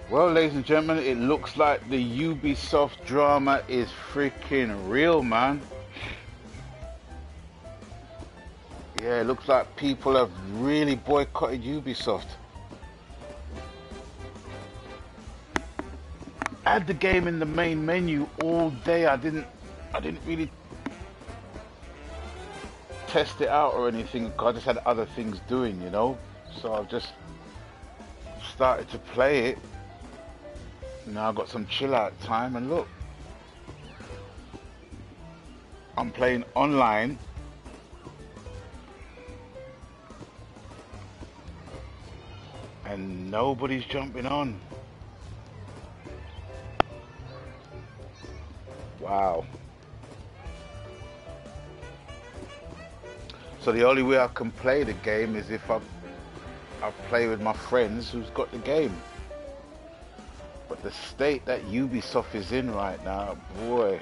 Well, ladies and gentlemen, it looks like the Ubisoft drama is freaking real, man. Yeah, it looks like people have really boycotted Ubisoft. I had the game in the main menu all day. I didn't really test it out or anything because I just had other things doing, you know. So I've just started to play it. Now I've got some chill out time, and look, I'm playing online. And nobody's jumping on. Wow. So the only way I can play the game is if I play with my friends who's got the game. But the state that Ubisoft is in right now, boy,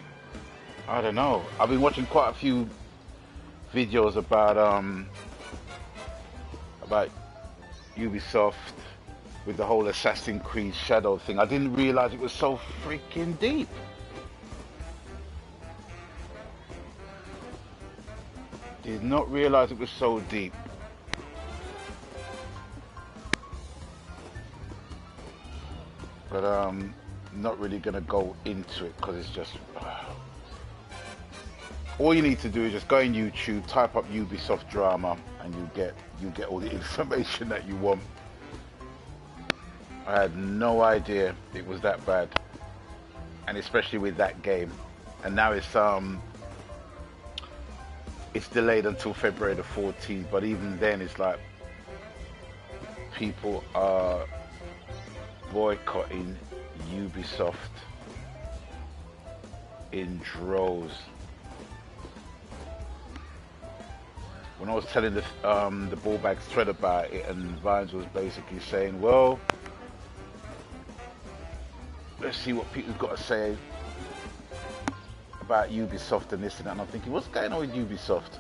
I don't know. I've been watching quite a few videos about Ubisoft with the whole Assassin's Creed Shadow thing. I didn't realize it was so freaking deep. Did not realize it was so deep. But not really gonna go into it because it's just all you need to do is just go on YouTube, type up Ubisoft drama, and you get all the information that you want. I had no idea it was that bad, and especially with that game. And now it's delayed until February the 14th. But even then, it's like people are boycotting Ubisoft in droves. When I was telling the Ballbags thread about it, and Vines was basically saying, well, let's see what people's got to say about Ubisoft and this and that. And I'm thinking, what's going on with Ubisoft?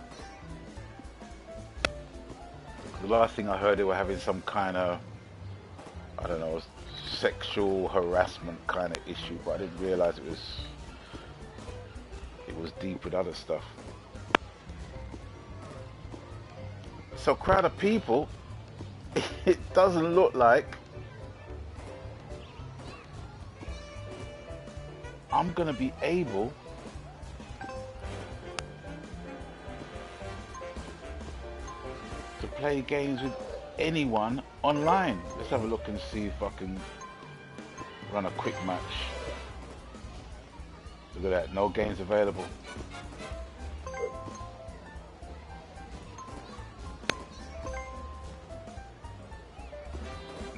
The last thing I heard, they were having some kind of, I don't know, sexual harassment kind of issue, but I didn't realize it was deep with other stuff. So, crowd of people, it doesn't look like I'm gonna be able to play games with anyone online. Let's have a look and see if I can run a quick match. Look at that, no games available.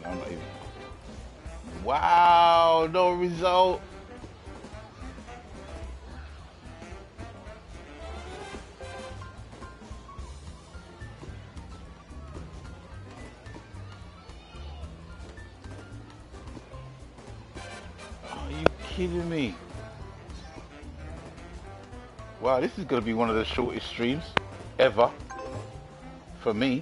No, I'm not even. Wow, no result. Kidding me? Wow, this is going to be one of the shortest streams ever for me.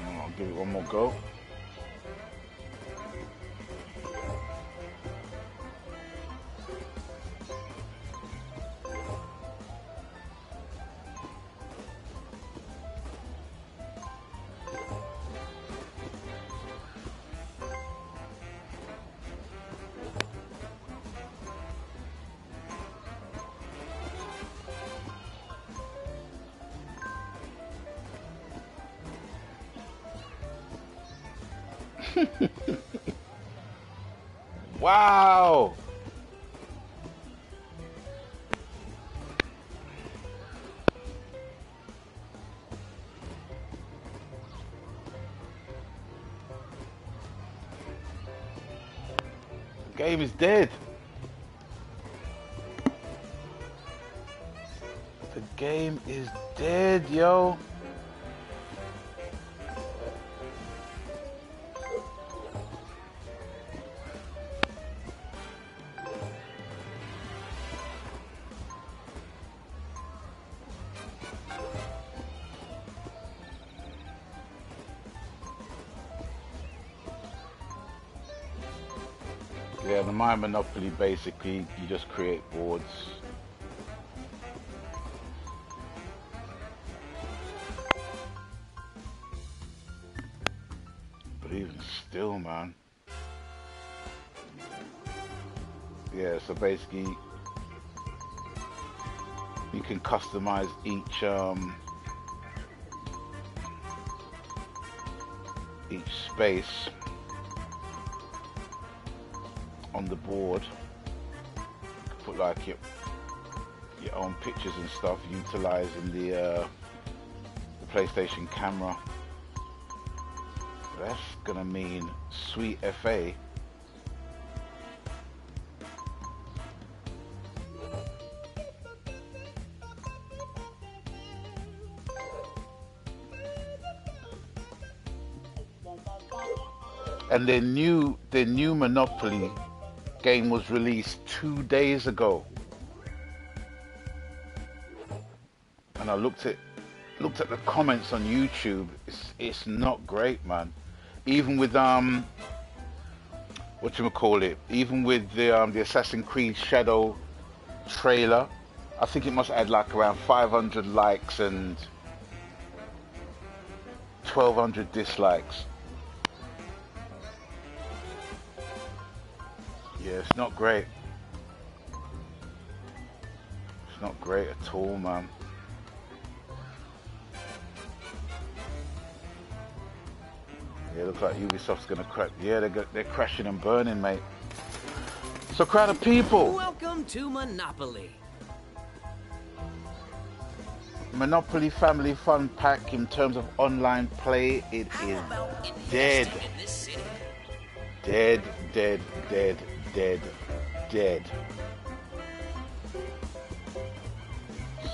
I'll give it one more go. Wow! The game is dead. The game is dead, yo. Yeah, the My Monopoly, basically, you just create boards. But even still, man. Yeah, so basically, you can customize each space on the board. You can put like your own pictures and stuff, utilizing the PlayStation camera. That's gonna mean sweet FA. And their new Monopoly game was released 2 days ago, and I looked at the comments on YouTube. It's not great, man. Even with whatchamacallit, even with the Assassin's Creed Shadow trailer, I think it must add like around 500 likes and 1,200 dislikes. Yeah, it's not great. It's not great at all, man. Yeah, it looks like Ubisoft's gonna crash. Yeah, they're crashing and burning, mate. So, crowd of people. Welcome to Monopoly. Monopoly Family Fun Pack. In terms of online play, it is dead. Dead, dead, dead, dead, dead.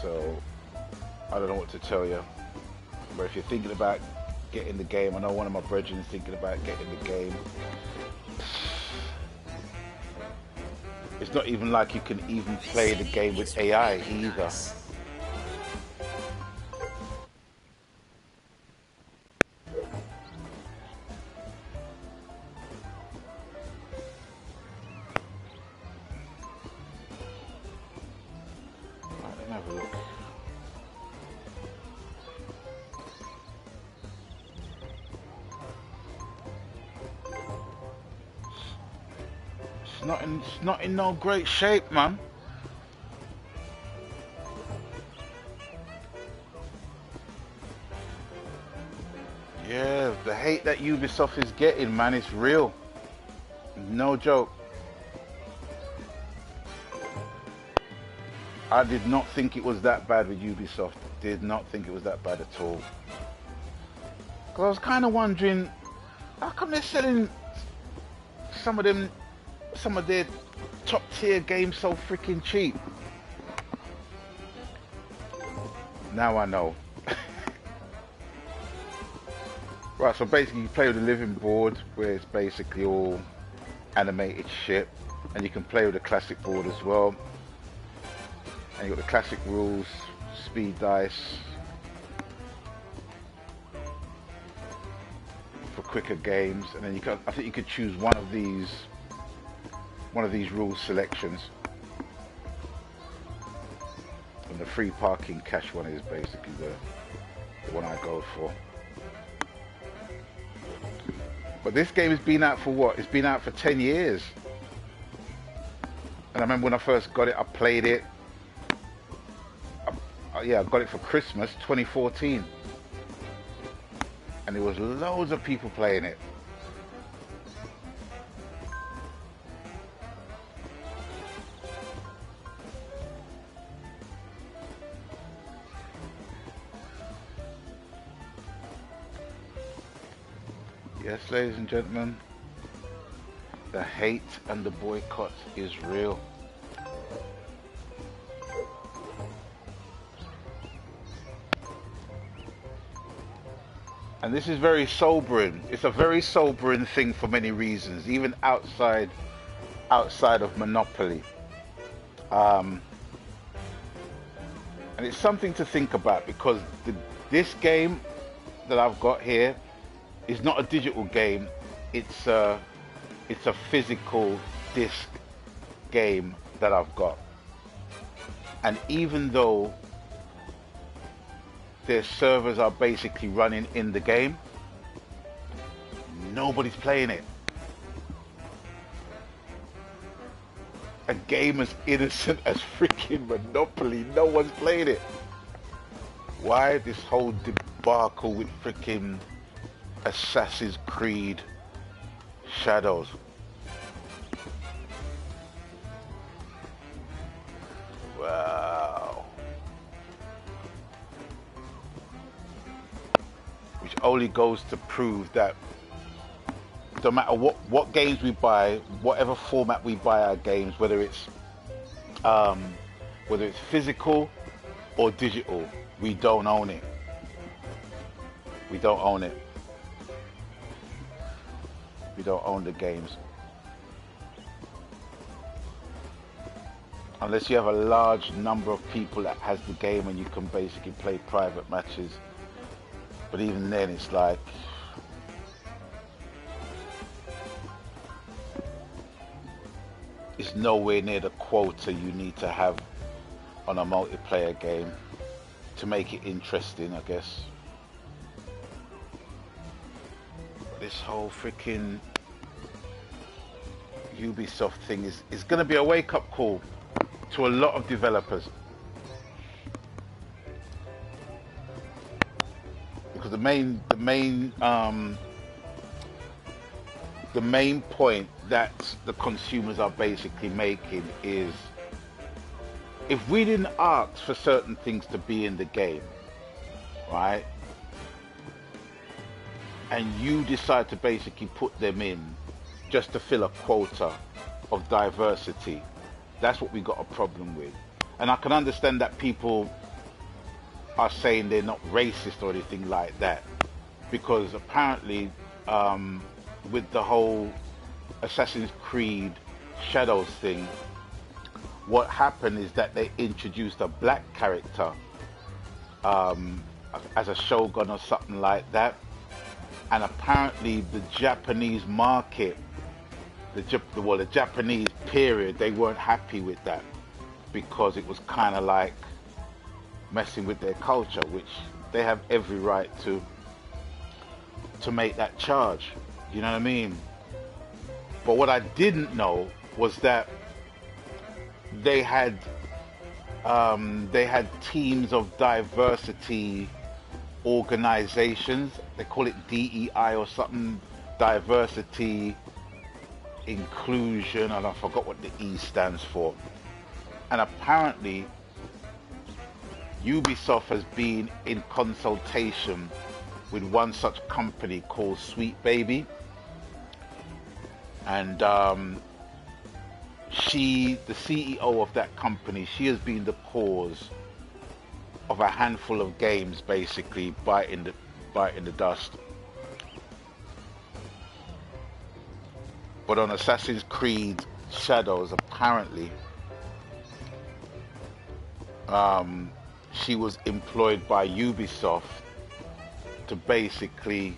So, I don't know what to tell you. But if you're thinking about getting the game, I know one of my brethren is thinking about getting the game. It's not even like you can even play the game with AI either. It's not in no great shape, man. Yeah, the hate that Ubisoft is getting, man, it's real. No joke. I did not think it was that bad with Ubisoft. Did not think it was that bad at all. Because I was kind of wondering, how come they're selling some of their top tier games so freaking cheap? Now I know. Right, so basically you play with a living board where it's basically all animated shit, and you can play with a classic board as well. And you got the classic rules, speed dice for quicker games, and then I think you could choose one of these rule selections. And the free parking cash one is basically the one I go for. But this game has been out for what? It's been out for 10 years. And I remember when I first got it, I played it. Yeah, I got it for Christmas 2014. And there was loads of people playing it. Yes, ladies and gentlemen, the hate and the boycott is real. And this is very sobering. It's a very sobering thing for many reasons, even outside of Monopoly. And it's something to think about, because this game that I've got here is not a digital game. It's a physical disc game that I've got. And even though their servers are basically running in the game, nobody's playing it. A game as innocent as freaking Monopoly, no one's playing it. Why this whole debacle with freaking Assassin's Creed Shadows? Wow. Which only goes to prove that no matter what games we buy, whatever format we buy our games, whether it's physical or digital, we don't own it. We don't own it. We don't own the games. Unless you have a large number of people that has the game and you can basically play private matches. But even then it's like, it's nowhere near the quota you need to have on a multiplayer game to make it interesting, I guess. But this whole freaking Ubisoft thing is going to be a wake-up call to a lot of developers. Because the main point that the consumers are basically making is, if we didn't ask for certain things to be in the game, right, and you decide to basically put them in just to fill a quota of diversity, that's what we got a problem with. And I can understand that people are saying they're not racist or anything like that, because apparently with the whole Assassin's Creed Shadows thing, what happened is that they introduced a black character as a shogun or something like that, and apparently the Japanese market, the Japanese period, they weren't happy with that because it was kind of like messing with their culture, which they have every right to make that charge. You know what I mean? But what I didn't know was that they had teams of diversity organizations. They call it DEI or something, diversity, inclusion, and I forgot what the E stands for. And apparently Ubisoft has been in consultation with one such company called Sweet Baby, and the CEO of that company, she has been the cause of a handful of games basically biting the dust. But on Assassin's Creed Shadows, apparently she was employed by Ubisoft to basically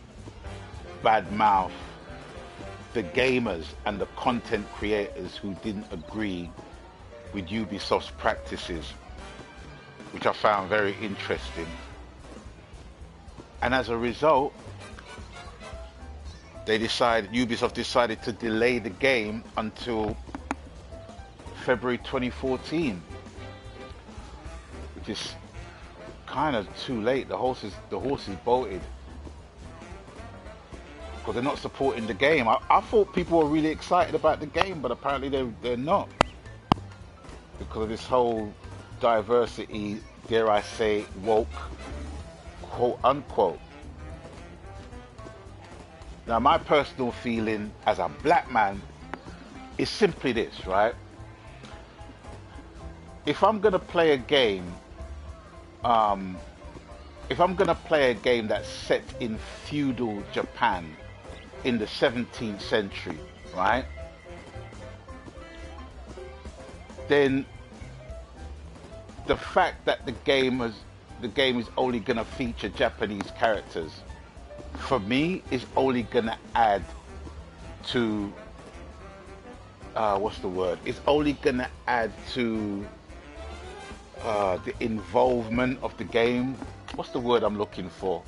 badmouth the gamers and the content creators who didn't agree with Ubisoft's practices, which I found very interesting. And as a result, Ubisoft decided to delay the game until February 2014, which is kind of too late. The horse is bolted because they're not supporting the game. I thought people were really excited about the game, but apparently they're not, because of this whole diversity, dare I say, woke, quote unquote. Now, my personal feeling as a black man is simply this, right? If I'm gonna play a game, that's set in feudal Japan in the 17th century, right? Then the fact that the game is only gonna feature Japanese characters, for me, is only gonna add to what's the word? It's only gonna add to the involvement of the game. What's the word I'm looking for?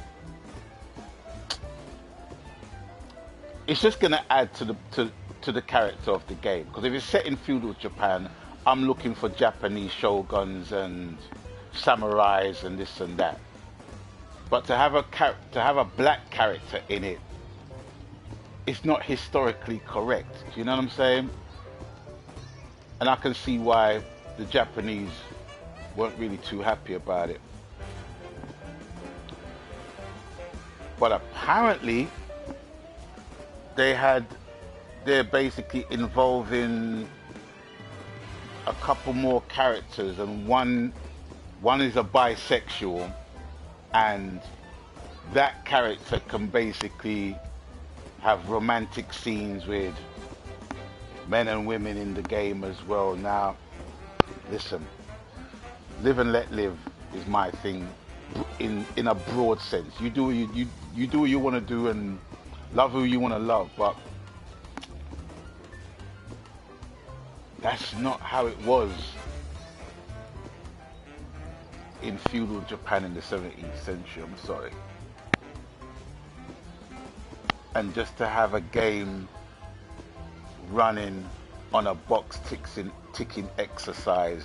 It's just gonna add to the character of the game. Because if it's set in feudal Japan, I'm looking for Japanese shoguns and samurais and this and that. But to have a black character in it, it's not historically correct. Do you know what I'm saying? And I can see why the Japanese weren't really too happy about it. But apparently they're basically involving a couple more characters, and one is a bisexual, and that character can basically have romantic scenes with men and women in the game as well. Now, listen, live and let live is my thing in a broad sense. You do what you want to do and love who you want to love, but that's not how it was in feudal Japan in the 17th century. I'm sorry. And just to have a game running on a box ticking exercise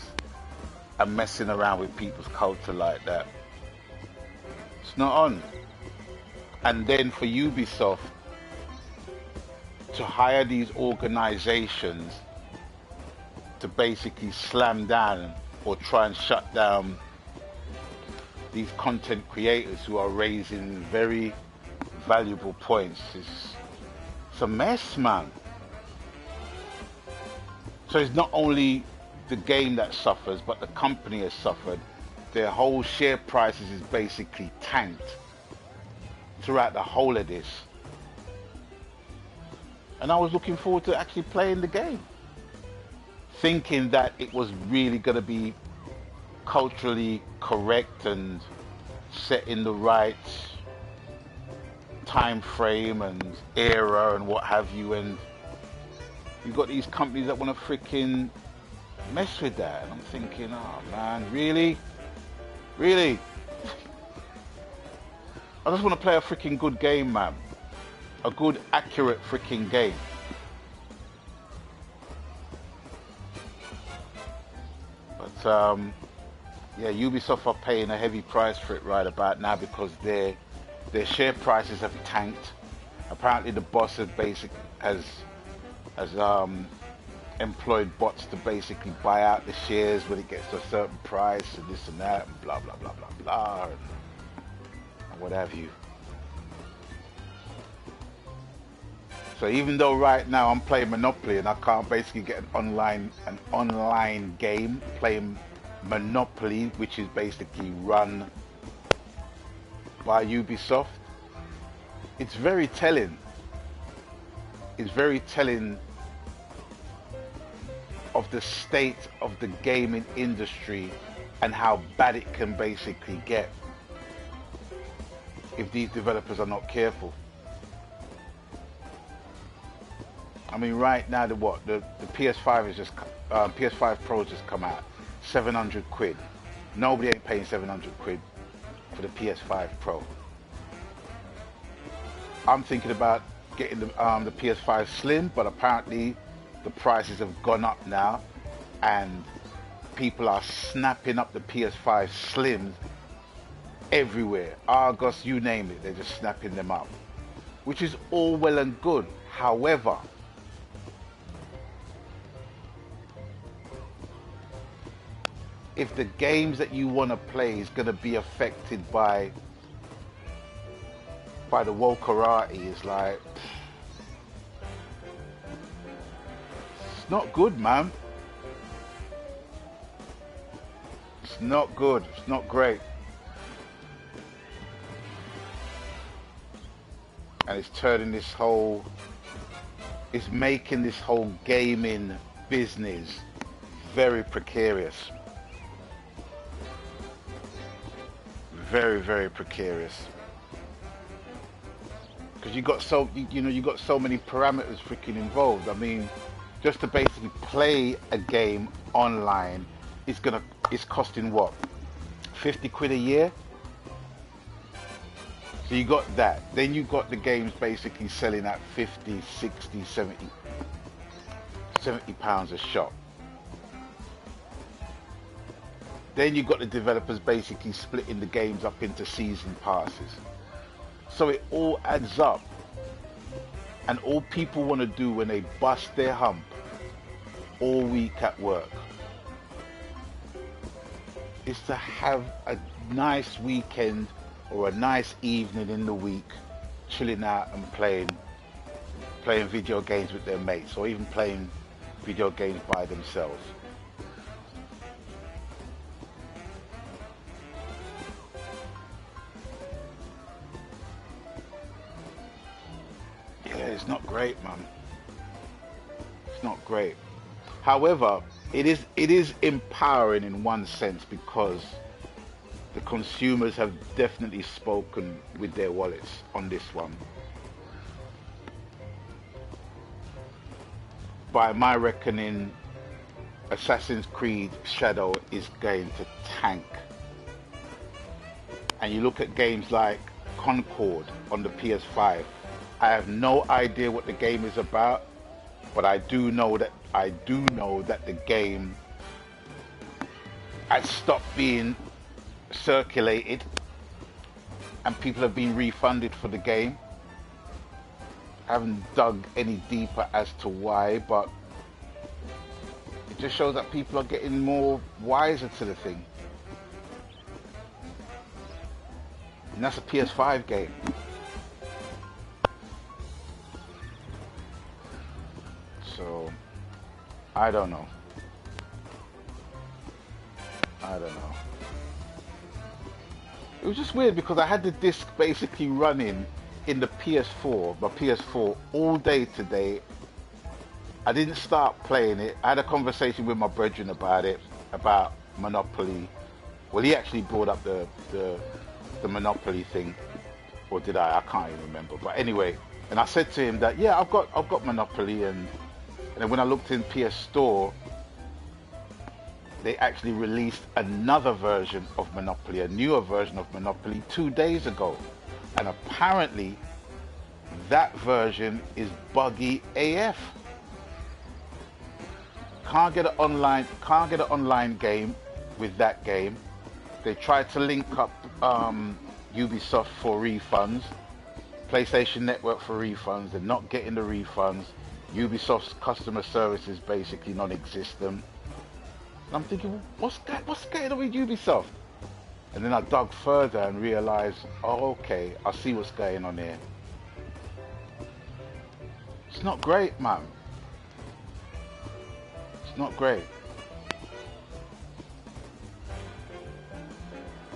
and messing around with people's culture like that, it's not on. And then for Ubisoft to hire these organizations to basically slam down or try and shut down these content creators who are raising very valuable points, it's a mess, man. So it's not only the game that suffers, but the company has suffered. Their whole share prices is basically tanked throughout the whole of this. And I was looking forward to actually playing the game, thinking that it was really going to be culturally correct and set in the right time frame and era and what have you, and you've got these companies that want to freaking mess with that, and I'm thinking, oh man, really? I just want to play a freaking good game, man. A good, accurate freaking game. But yeah, Ubisoft are paying a heavy price for it right about now because their share prices have tanked. Apparently the boss has employed bots to basically buy out the shares when it gets to a certain price and this and that and blah blah blah blah blah and what have you. So even though right now I'm playing Monopoly and I can't basically get an online game playing Monopoly, which is basically run by Ubisoft, it's very telling. It's very telling of the state of the gaming industry and how bad it can basically get if these developers are not careful. I mean, right now the PS5 is just PS5 Pro just come out, 700 quid. Nobody ain't paying 700 quid for the PS5 Pro. I'm thinking about getting the PS5 Slim, but apparently the prices have gone up now, and people are snapping up the PS5 Slims everywhere. Argos, you name it, they're just snapping them up, which is all well and good. However, if the games that you want to play is going to be affected by the wokarati, it's like, it's not good, man. It's not good. It's not great. And it's turning this whole, it's making this whole gaming business very precarious. Very, very precarious. Because you got so many parameters freaking involved. I mean, just to basically play a game online is costing what, 50 quid a year. So you got that, then you got the games basically selling at 50, 60, 70 pounds a shot. Then you got the developers basically splitting the games up into season passes. So it all adds up. And all people want to do when they bust their hump all week at work is to have a nice weekend or a nice evening in the week, chilling out and playing video games with their mates, or even playing video games by themselves. Yeah, it's not great, man. It's not great. However, it is empowering in one sense, because the consumers have definitely spoken with their wallets on this one. By my reckoning, Assassin's Creed Shadow is going to tank. And you look at games like Concord on the PS5. I have no idea what the game is about, but I do know that the game has stopped being circulated and people have been refunded for the game. I haven't dug any deeper as to why, but it just shows that people are getting more wiser to the thing. And that's a PS5 game. So I don't know. It was just weird because I had the disc basically running in the PS4, my PS4, all day today. I didn't start playing it. I had a conversation with my brethren about it, about Monopoly. Well, he actually brought up the Monopoly thing, or did I? I can't even remember. But anyway, and I said to him that yeah, I've got Monopoly, and then when I looked in PS Store, they actually released another version of Monopoly, a newer version of Monopoly 2 days ago. And apparently that version is buggy AF. Can't get an online game with that game. They tried to link up Ubisoft for refunds, PlayStation Network for refunds. They're not getting the refunds. Ubisoft's customer service is basically non-existent. And I'm thinking, what's going on with Ubisoft? And then I dug further and realized, oh, okay, I see what's going on here. It's not great, man. It's not great.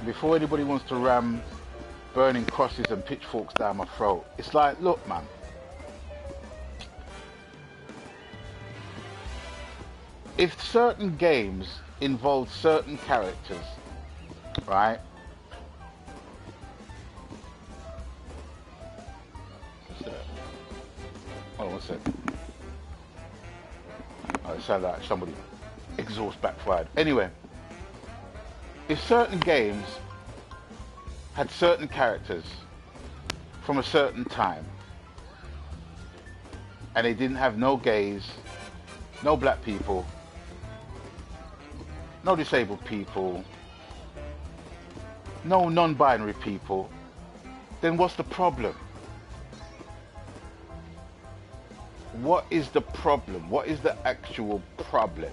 Before anybody wants to ram burning crosses and pitchforks down my throat, it's like, look, man. If certain games involve certain characters, right? What's that? Hold on one second. Oh, it sounded like somebody exhaust backfired. Anyway, if certain games had certain characters from a certain time, and they didn't have no gays, no black people, no disabled people, no non-binary people, then what's the problem? What is the problem? What is the actual problem?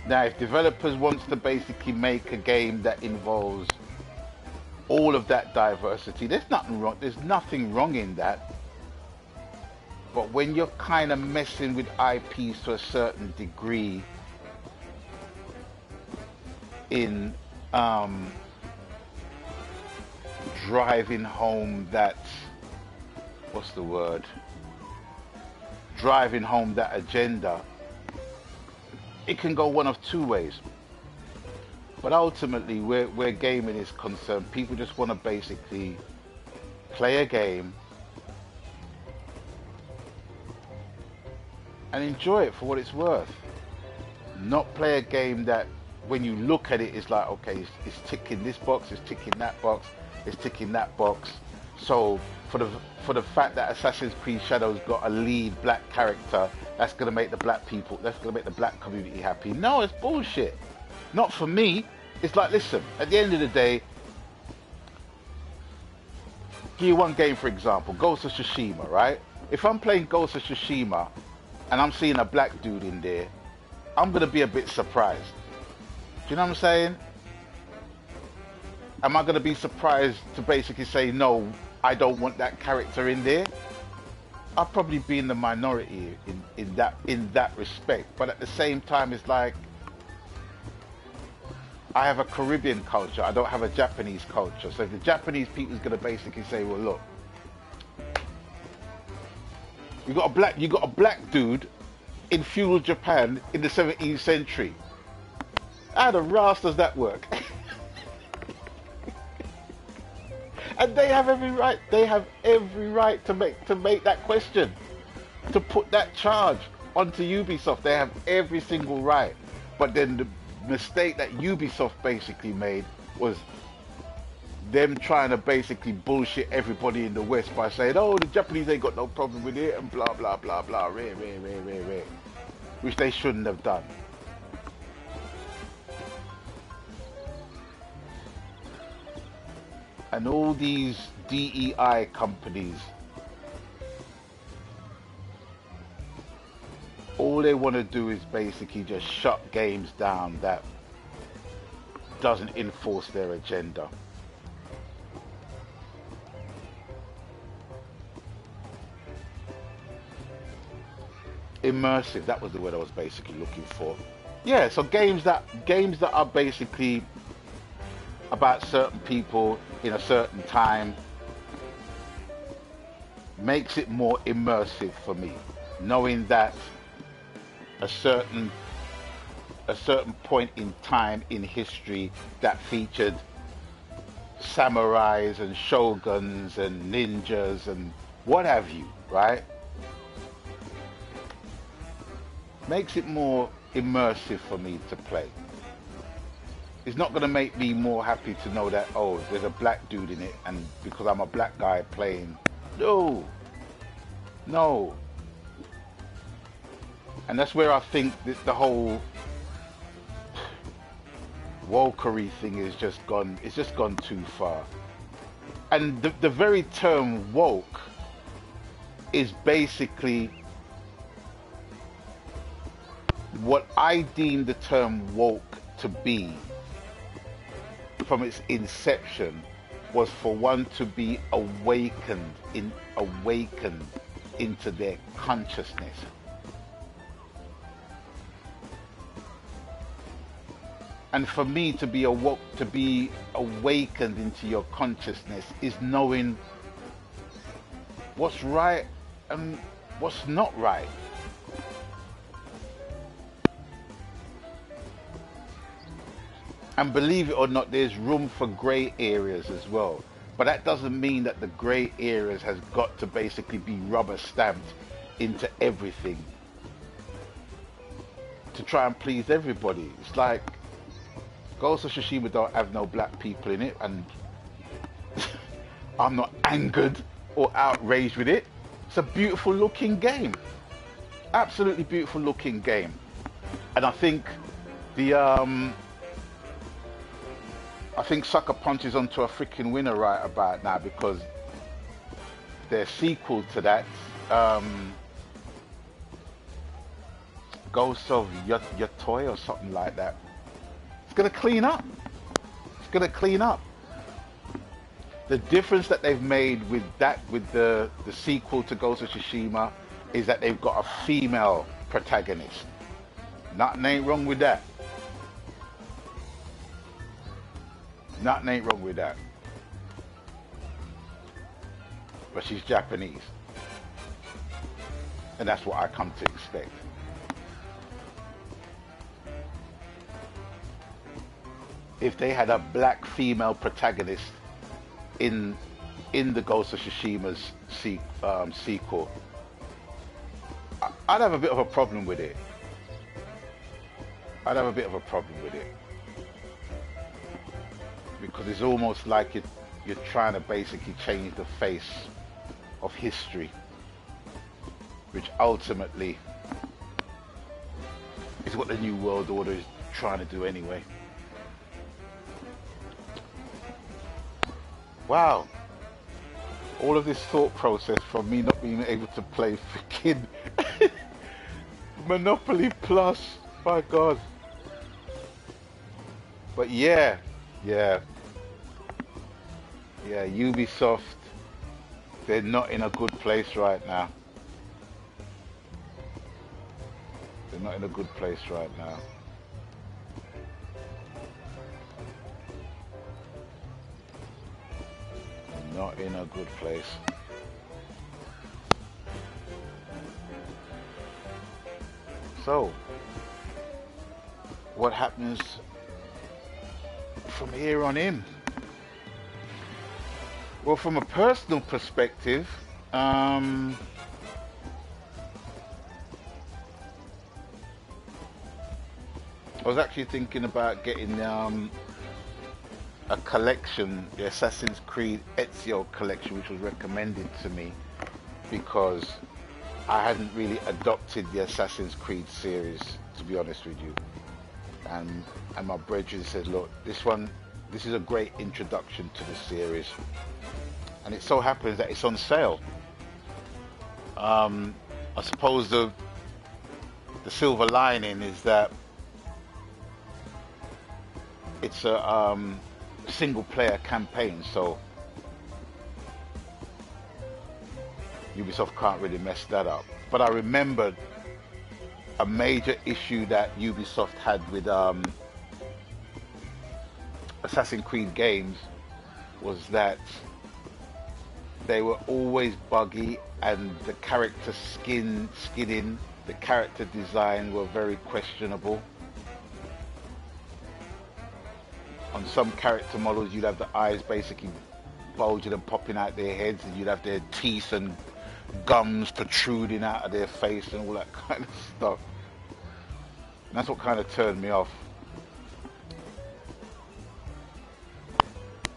Now, if developers wants to basically make a game that involves all of that diversity, there's nothing wrong. There's nothing wrong in that. But when you're kind of messing with IPs to a certain degree in driving home that, what's the word? Driving home that agenda, it can go one of two ways. But ultimately, where gaming is concerned, people just want to basically play a game and enjoy it for what it's worth. Not play a game that when you look at it, it's like, okay, it's ticking this box, it's ticking that box, it's ticking that box. So for the fact that Assassin's Creed Shadows got a lead black character, that's gonna make the black community happy. No, it's bullshit. Not for me. It's like, listen, at the end of the day, give you one game for example, Ghost of Tsushima, right? If I'm playing Ghost of Tsushima and I'm seeing a black dude in there, I'm gonna be a bit surprised. Do you know what I'm saying? Am I gonna be surprised to basically say, no, I don't want that character in there? I'll probably be in the minority in that respect. But at the same time, it's like, I have a Caribbean culture, I don't have a Japanese culture. So if the Japanese people is gonna basically say, well, look, you got a black dude in feudal Japan in the 17th century. How the ras does that work? And they have every right. They have every right to make that question, to put that charge onto Ubisoft. They have every single right. But then the mistake that Ubisoft basically made was them trying to basically bullshit everybody in the West by saying, oh, the Japanese ain't got no problem with it and blah blah blah blah, which they shouldn't have done. And all these DEI companies, all they want to do is basically just shut games down that doesn't enforce their agenda. Immersive, that was the word I was basically looking for. Yeah, so games that are basically about certain people in a certain time makes it more immersive for me, knowing that a certain point in time in history that featured samurais and shoguns and ninjas and what have you, right? Makes it more immersive for me to play. It's not going to make me more happy to know that, oh, there's a black dude in it, and because I'm a black guy playing. No. And that's where I think that the whole wokery thing is just gone. It's just gone too far. And the very term woke is basically what I deem the term woke to be. From its inception, was for one to be awakened into their consciousness. And for me to be awakened into your consciousness is knowing what's right and what's not right. And believe it or not, there's room for grey areas as well. But that doesn't mean that the grey areas has got to basically be rubber stamped into everything to try and please everybody. It's like Ghost of Tsushima don't have no black people in it, and I'm not angered or outraged with it. It's a beautiful looking game. Absolutely beautiful looking game. And I think I think Sucker Punch is onto a freaking winner right about now, because their sequel to that, Ghost of Yotoi or something like that, it's going to clean up. It's going to clean up. The difference that they've made with the sequel to Ghost of Tsushima is that they've got a female protagonist. Nothing ain't wrong with that. Nothing ain't wrong with that. But she's Japanese. And that's what I come to expect. If they had a black female protagonist in in the Ghost of Tsushima's sequel, I'd have a bit of a problem with it. I'd have a bit of a problem with it. Because it's almost like you're trying to basically change the face of history, which ultimately is what the New World Order is trying to do anyway. Wow. All of this thought process from me not being able to play freaking Monopoly Plus. My God. But yeah, Ubisoft, they're not in a good place right now. They're not in a good place right now. Not in a good place. So, what happens from here on in? Well, from a personal perspective, I was actually thinking about getting a collection, the Assassin's Creed Ezio collection, which was recommended to me because I hadn't really adopted the Assassin's Creed series, to be honest with you. And my brethren said, look, this is a great introduction to the series. And it so happens that it's on sale. I suppose the silver lining is that it's a single player campaign, so Ubisoft can't really mess that up. But I remembered a major issue that Ubisoft had with Assassin's Creed games was that they were always buggy, and the character skinning, the character design were very questionable. On some character models, you'd have the eyes basically bulging and popping out their heads, and you'd have their teeth and gums protruding out of their face and all that kind of stuff. And that's what kind of turned me off.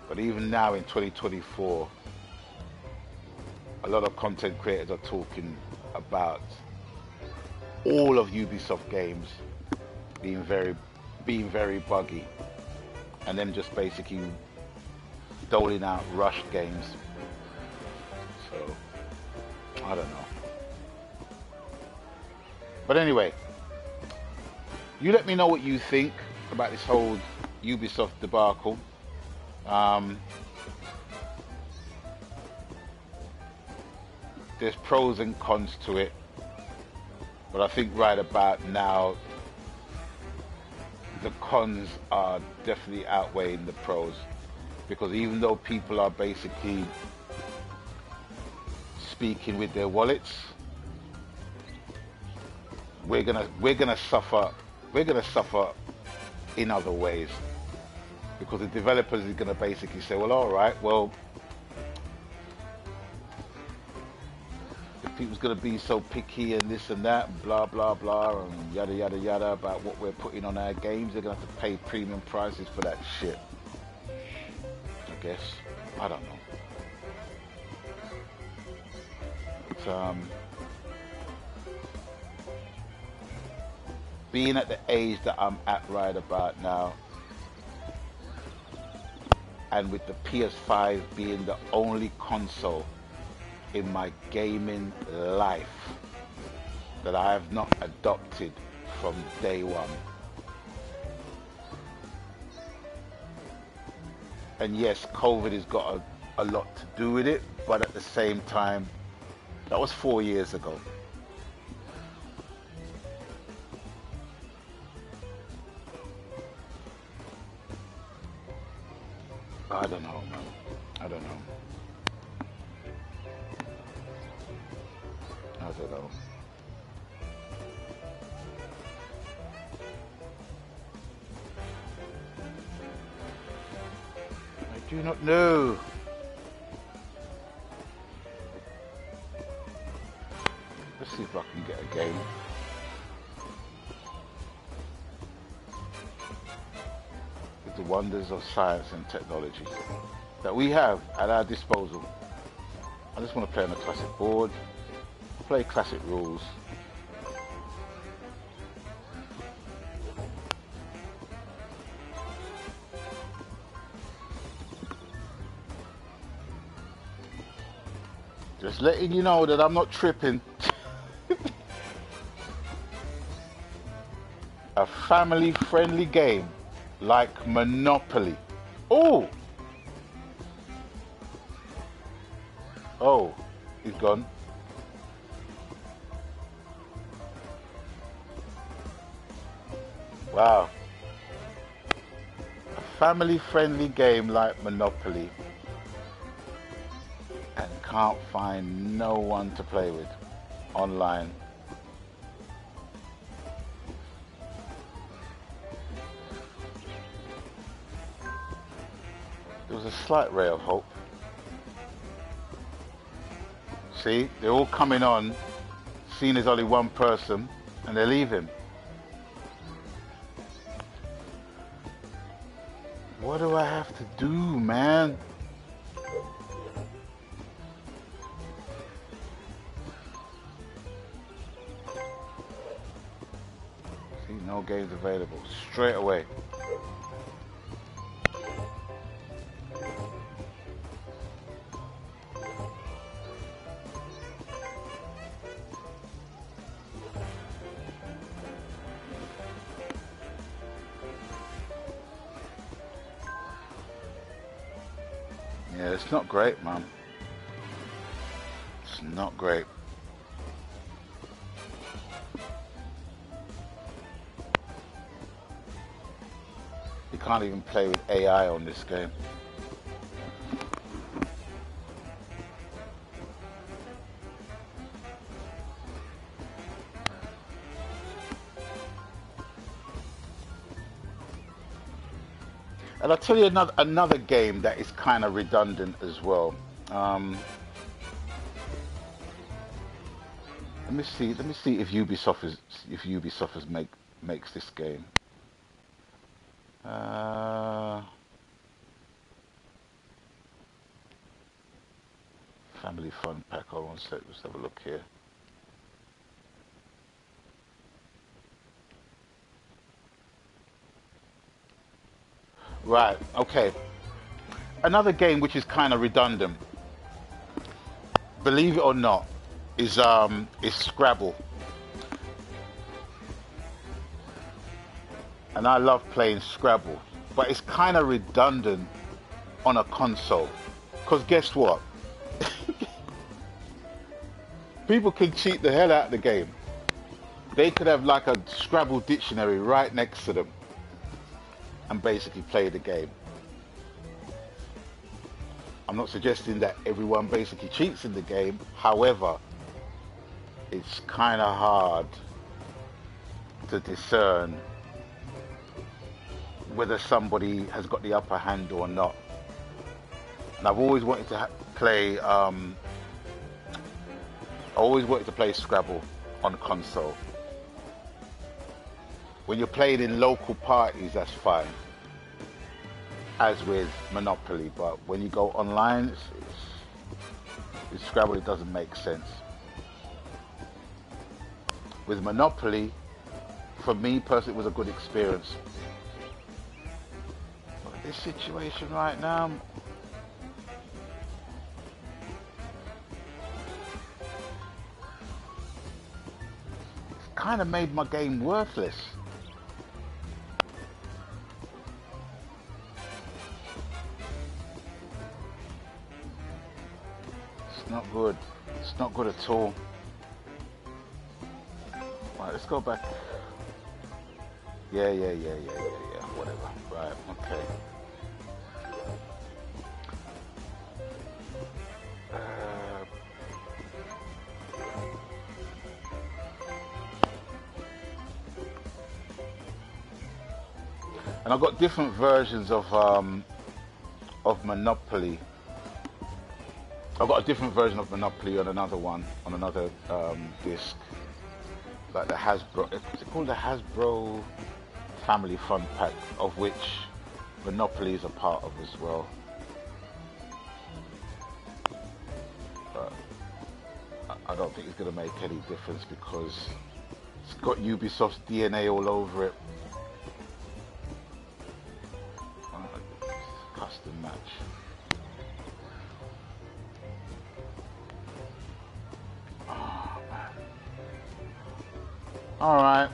But even now in 2024, a lot of content creators are talking about all of Ubisoft games being very buggy, and then just basically doling out rushed games. So I don't know. But anyway, you let me know what you think about this whole Ubisoft debacle. There's pros and cons to it, but I think right about now the cons are definitely outweighing the pros, because even though people are basically speaking with their wallets, we're gonna suffer in other ways, because the developers are gonna basically say, well, all right, well, if people's gonna be so picky and this and that, and blah blah blah, and yada yada yada about what we're putting on our games, they're gonna have to pay premium prices for that shit. I guess. I don't know. But, being at the age that I'm at right about now, and with the PS5 being the only console in my gaming life that I have not adopted from day one. And yes, COVID has got a lot to do with it, but at the same time, that was 4 years ago. I don't know, man. I don't know. I don't know. I do not know. Let's see if I can get a game. With the wonders of science and technology that we have at our disposal. I just want to play on a classic board, play classic rules. Just letting you know that I'm not tripping. A family-friendly game like Monopoly. Oh! Oh, he's gone. Wow. A family-friendly game like Monopoly. And can't find no one to play with online. There was a slight ray of hope. See, they're all coming on, seeing there's only one person, and they're leaving. What do I have to do, man? See, no games available. Straight away. Yeah, it's not great, man. It's not great. You can't even play with AI on this game. And I'll tell you another game that is kind of redundant as well. Let me see if Ubisoft makes this game. Family fun pack. Hold on a sec. Let's have a look here. Right, okay. Another game which is kind of redundant, believe it or not, is Scrabble. And I love playing Scrabble, but it's kind of redundant on a console. Because guess what? People can cheat the hell out of the game. They could have like a Scrabble dictionary right next to them and basically play the game. I'm not suggesting that everyone basically cheats in the game. However, it's kind of hard to discern whether somebody has got the upper hand or not. And I've always wanted to play Scrabble on console. When you're playing in local parties, that's fine, as with Monopoly. But when you go online, with Scrabble, it doesn't make sense. With Monopoly, for me personally, it was a good experience. But this situation right now, it's kind of made my game worthless. It's not good. It's not good at all. Right, let's go back. Yeah. Whatever. Right, okay. And I've got different versions of Monopoly I've got a different version of Monopoly on another one, on another disc. Like the Hasbro, is it called the Hasbro Family Fun Pack, of which Monopoly is a part of as well. But I don't think it's going to make any difference because it's got Ubisoft's DNA all over it. Custom match. Oh, man. Alright.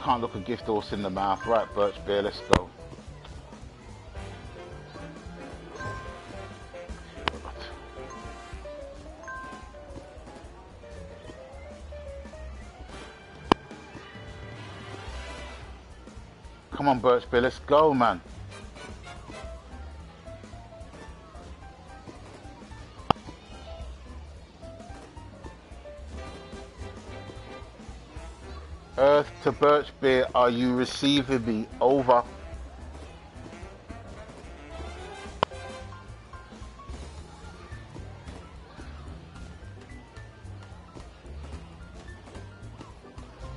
Can't look a gift horse in the mouth. Right, Birch Bear, let's go. Come on, Birch Bear, let's go, man. Earth to Birch Bear, are you receiving me? Over.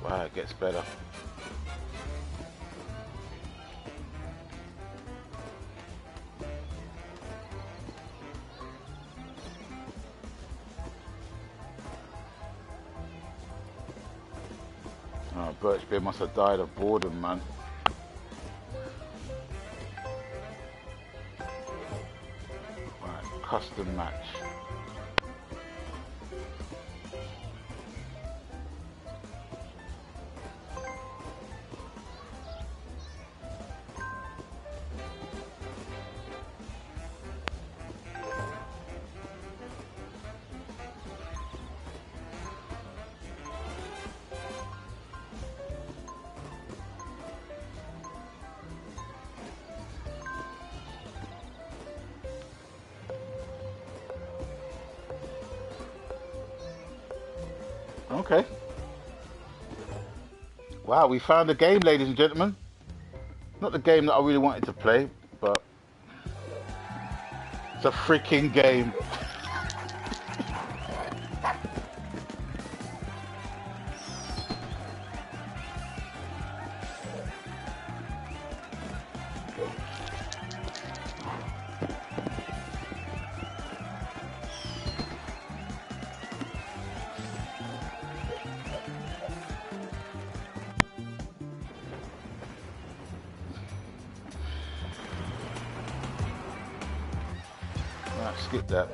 Wow, it gets better. Oh, Birch Bear must have died of boredom, man. Right, custom match. Okay. Wow, we found a game, ladies and gentlemen. Not the game that I really wanted to play, but it's a freaking game. Skip that.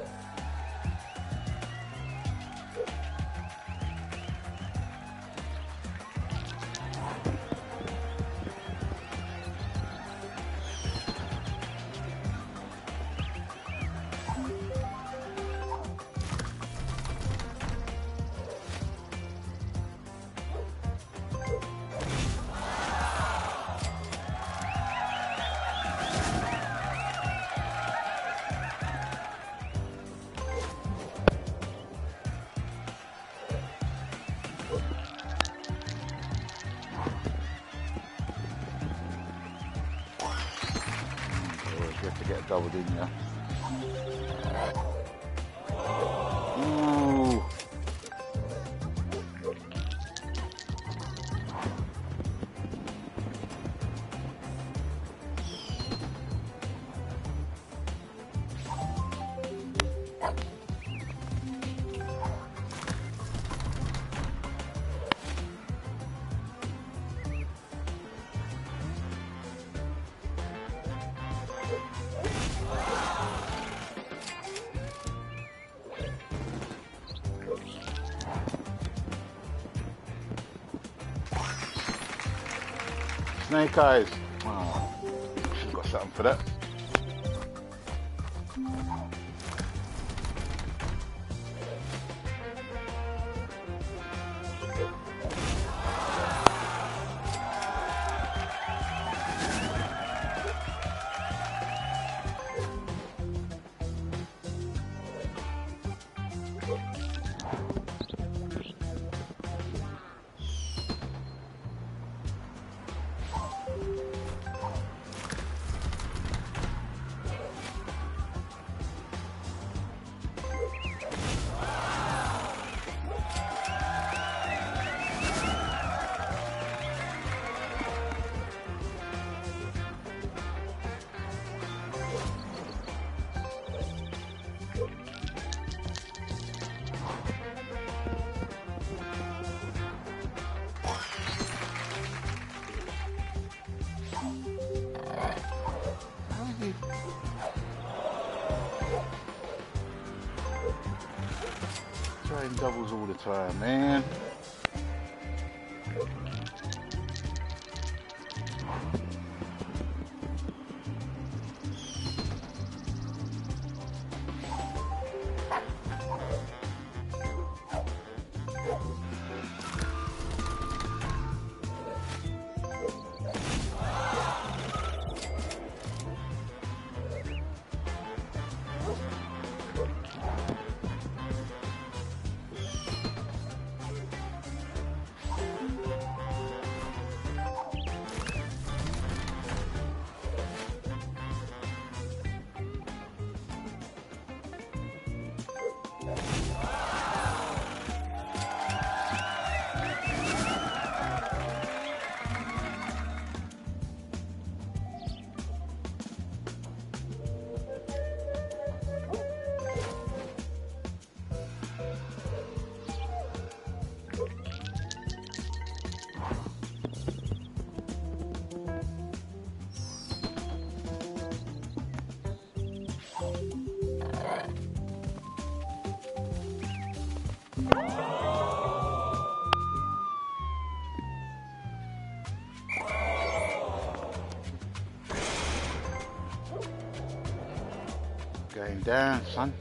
Double in, yeah. Ooh. Snake eyes. Oh, she's got something for that. doubles all the time, man. Going down, son.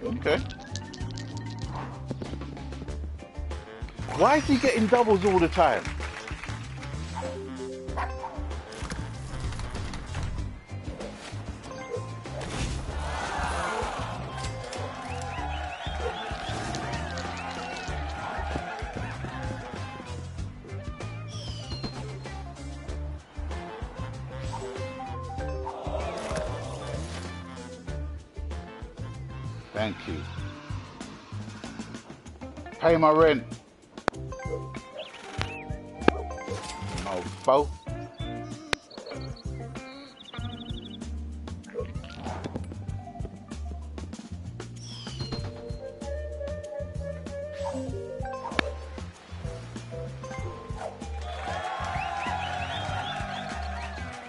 Okay. Why is he getting doubles all the time? Thank you. Pay my rent. Mofo.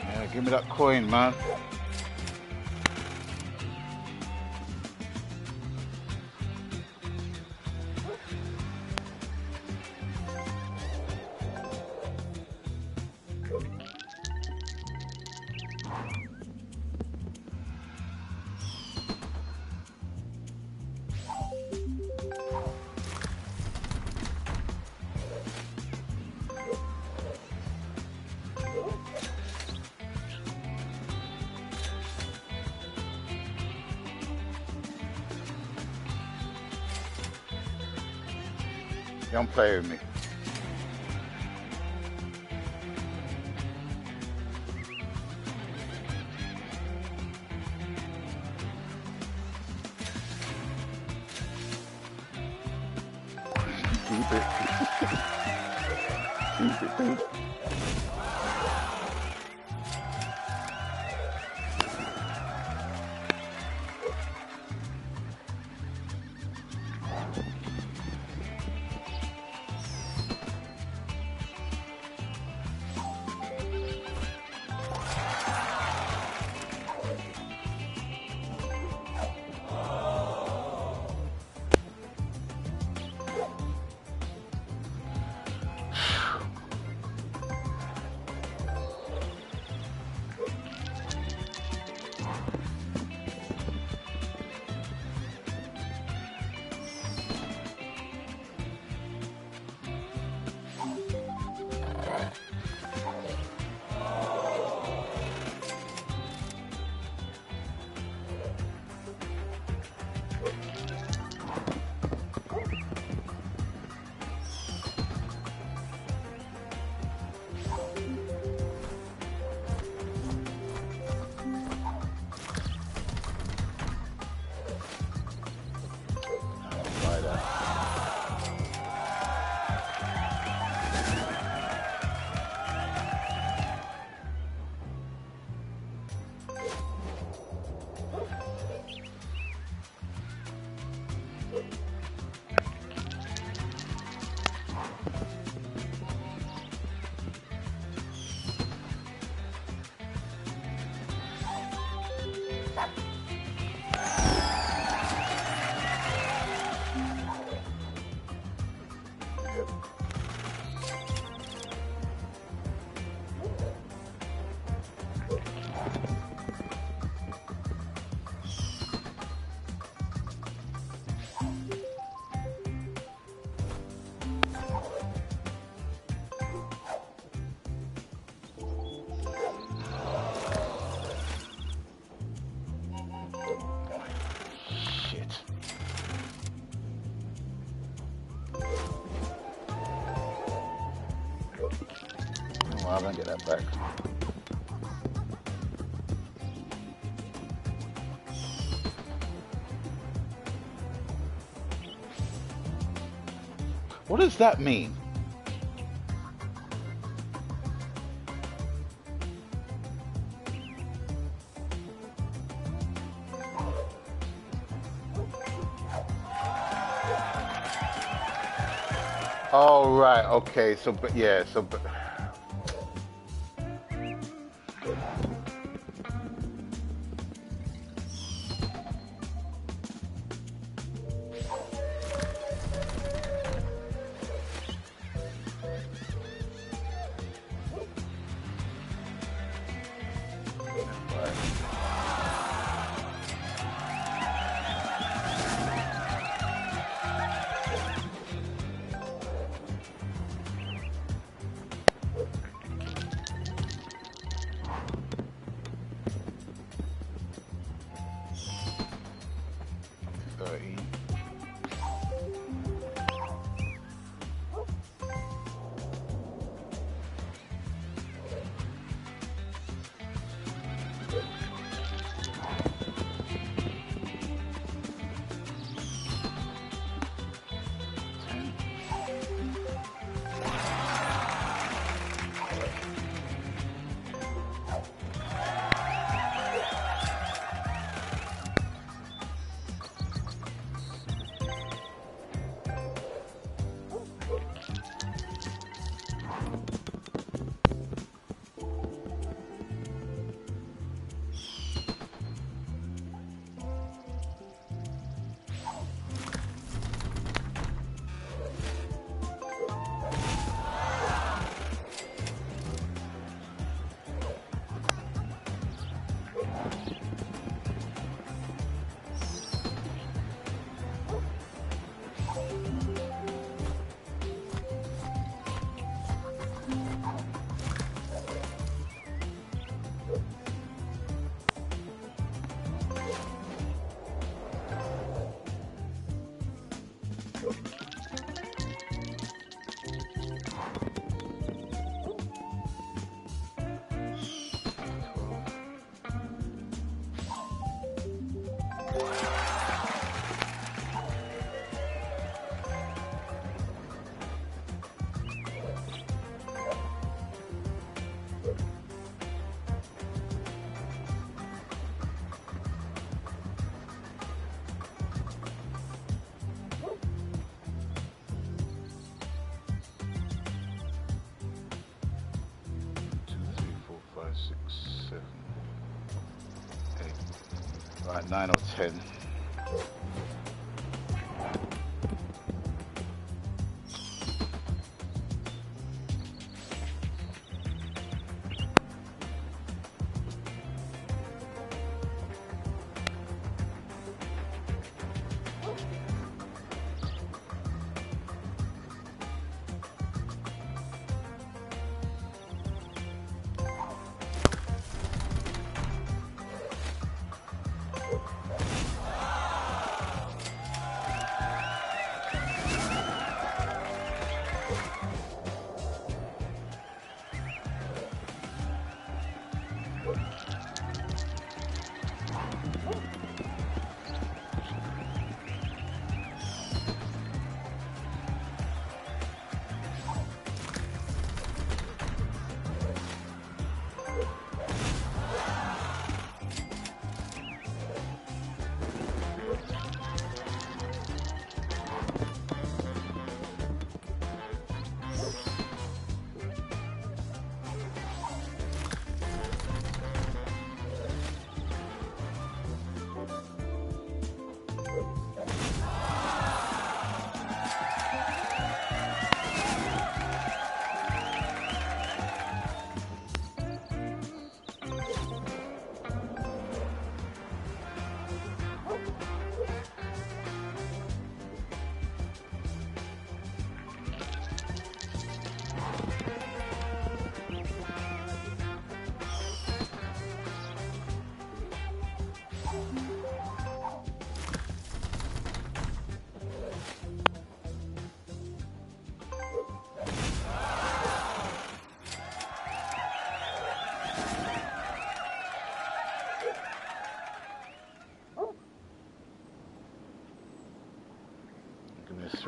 Yeah, give me that coin, man. Don't play with me. Keep it. Keep it, dude. Oh, I'm gonna get that back. What does that mean? Oh, right, okay, so, but yeah, so, but. Right, 9 or 10.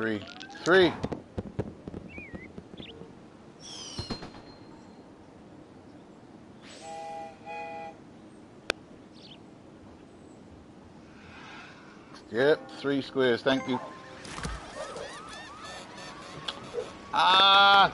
Three. Three. Yep, 3 squares, thank you. Ah!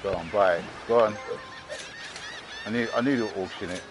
Go on, buy it. Go on. I need to auction it.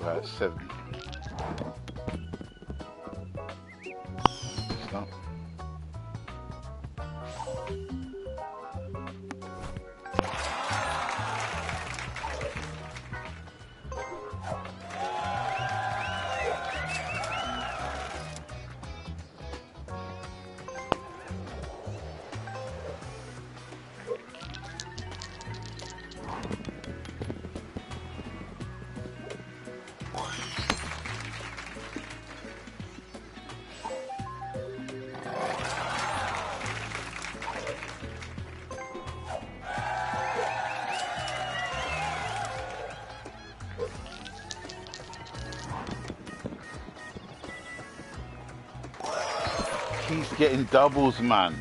Right, 7. Stop. He's getting doubles, man.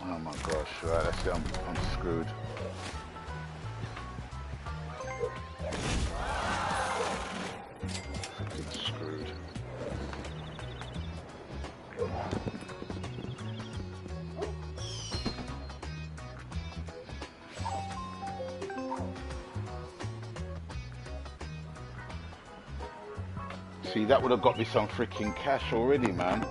Oh my gosh, right, that's it, I'm screwed. Fucking screwed. See, that would have got me some freaking cash already, man.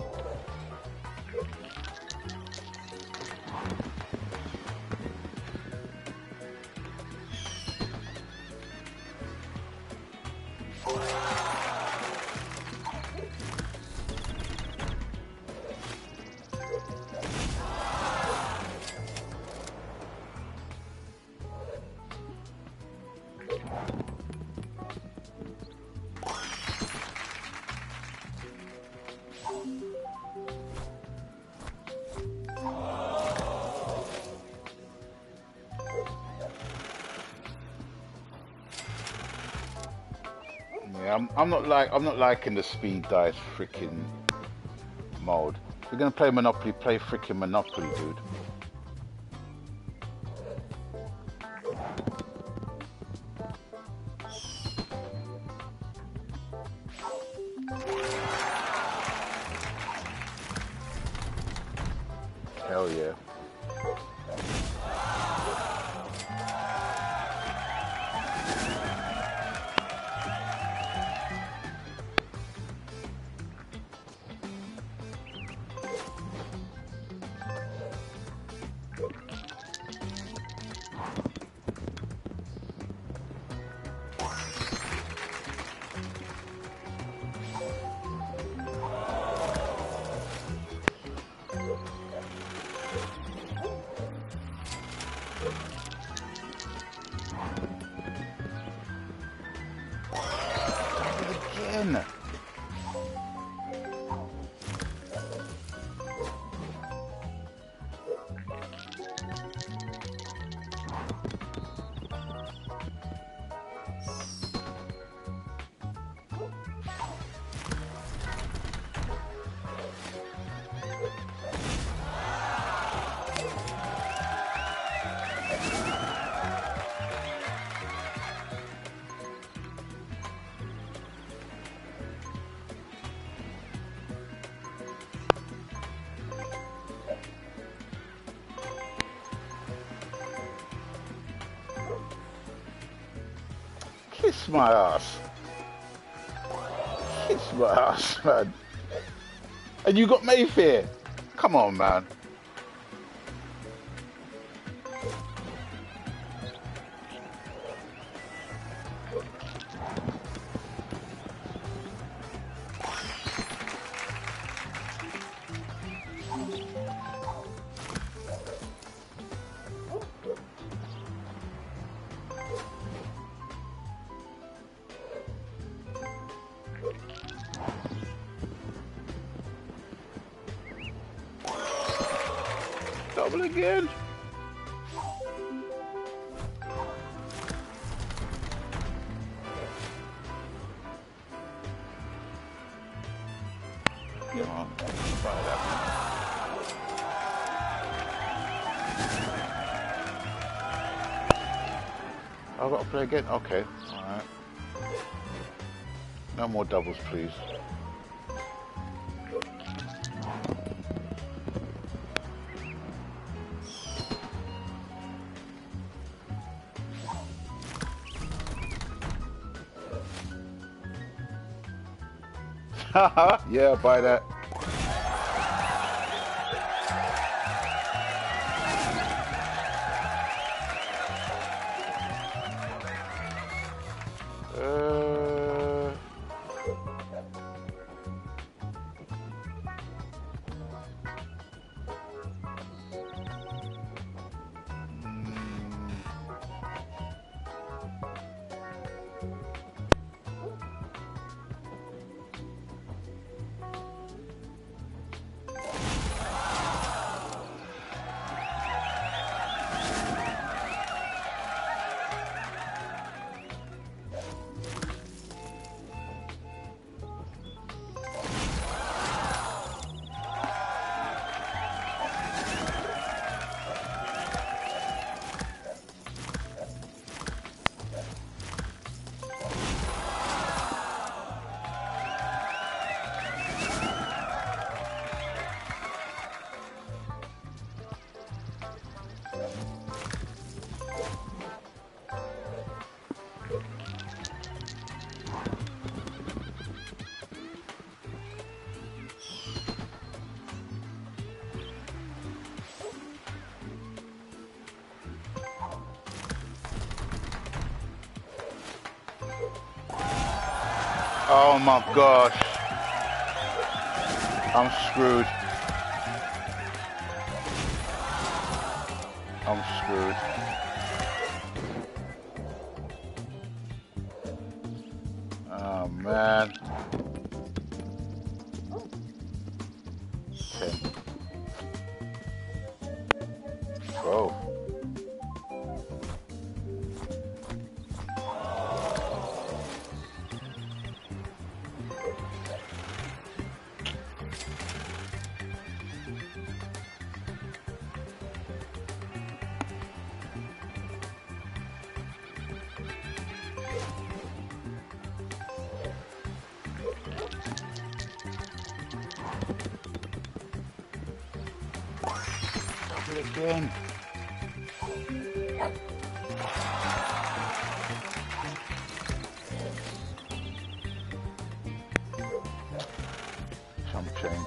I'm not liking the speed dice freaking mode. If you're gonna play Monopoly, play freaking Monopoly, dude. Hell yeah. Again. Kiss my ass. Kiss my ass, man. And you got Mayfair. Come on, man. Double again. Come on, try that. I've got to play again? Okay, alright. No more doubles, please. Haha, yeah, buy that. Oh my gosh. I'm screwed. I'm screwed. Oh man. 10. 12. again. Some change.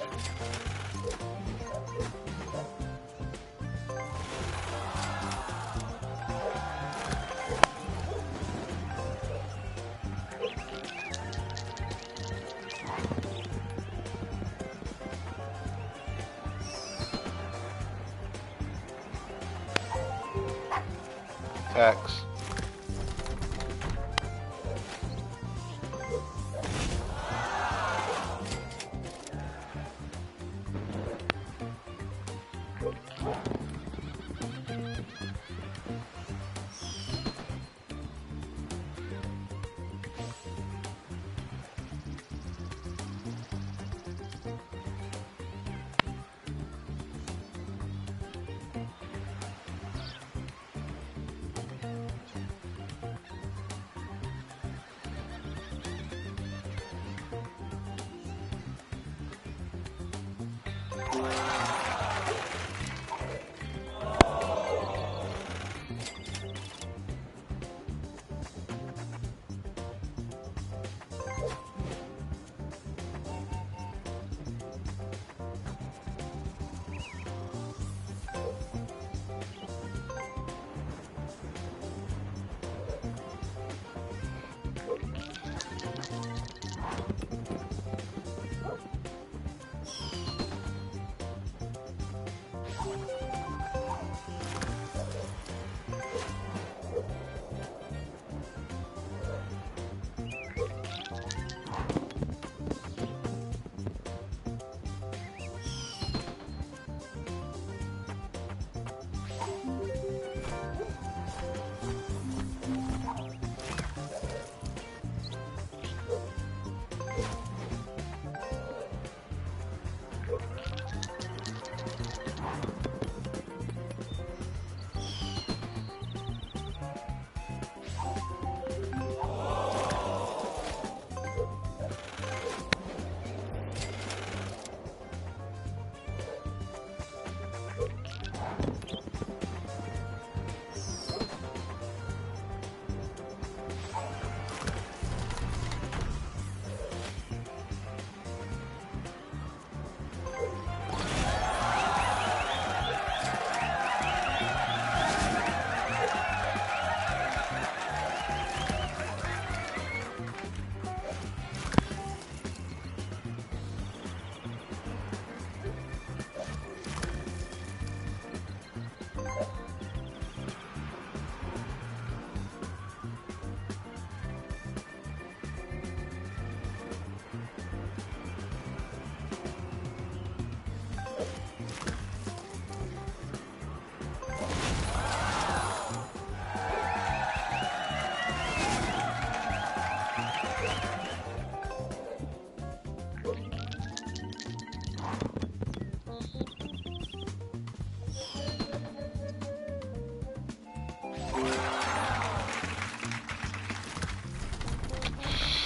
X.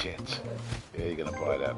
Shit. Yeah, you're gonna buy that.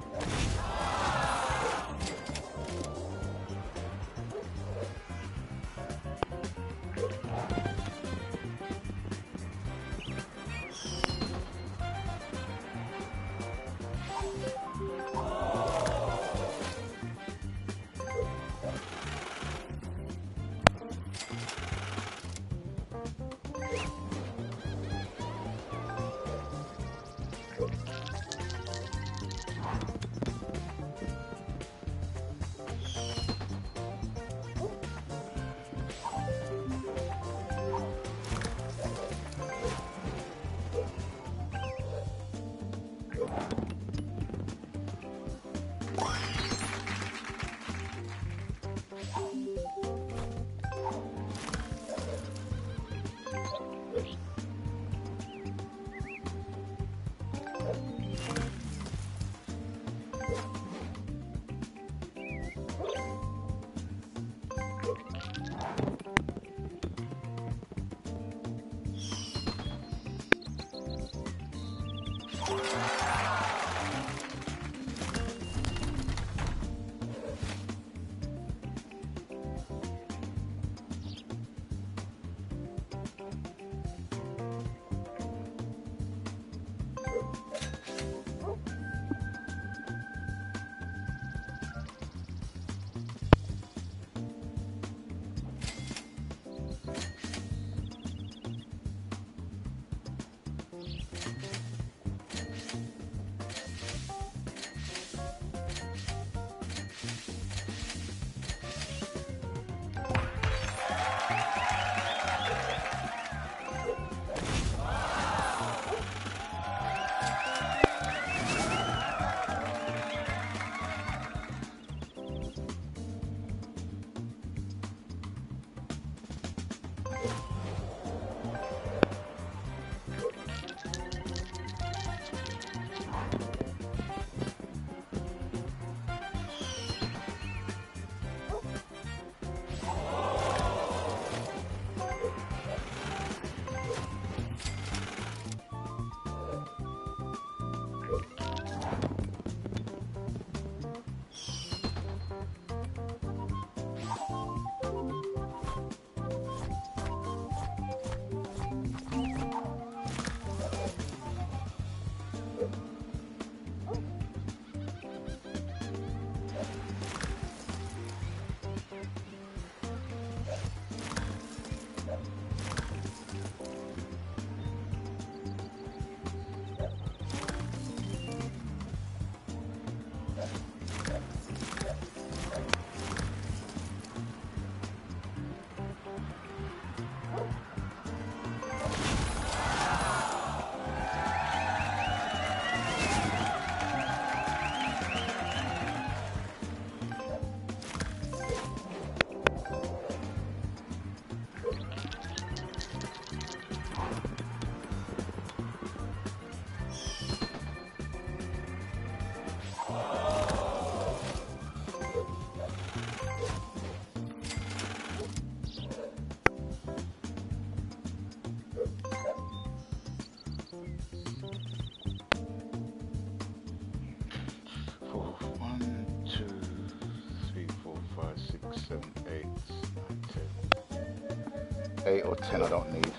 Eight or 10 I don't need.